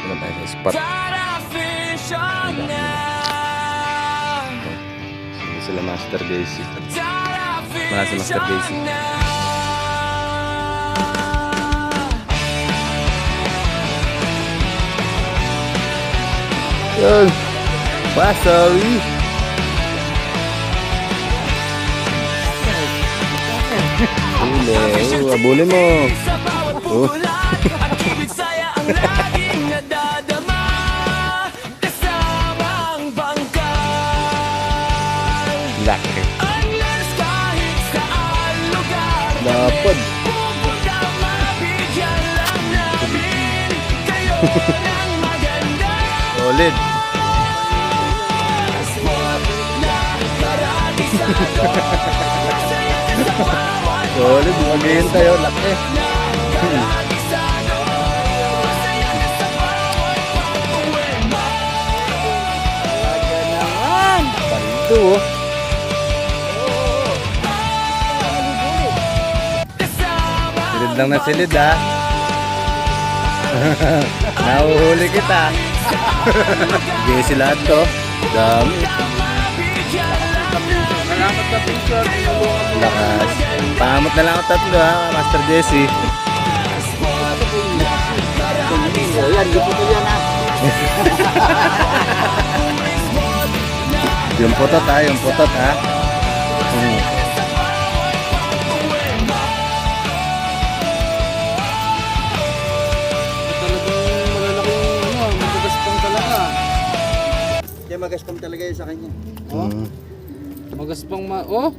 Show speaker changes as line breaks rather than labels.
naman tayo sa spot. Hindi sila Master Daisy. Wala si Master Daisy. Yun. Wasawi. Huli. Abulin mo. Oh. Laki. Dapat. Solid. Solid, maghihintay tayo, laki. Panto oh. Silid lang na silid ha. Nahuhuli kita. Hindi sila ito. Dami.
Salamat sa picture.
Lakas. Pangamot na lang ako tatlo ha, Master Jesse.
Yan, gusto yan ha.
Yung putot ha, yung putot ha.
Talagang malalaking magaspang talaga.
Kaya magaspang talaga yun sa kanya.
Oh, magaspang oh.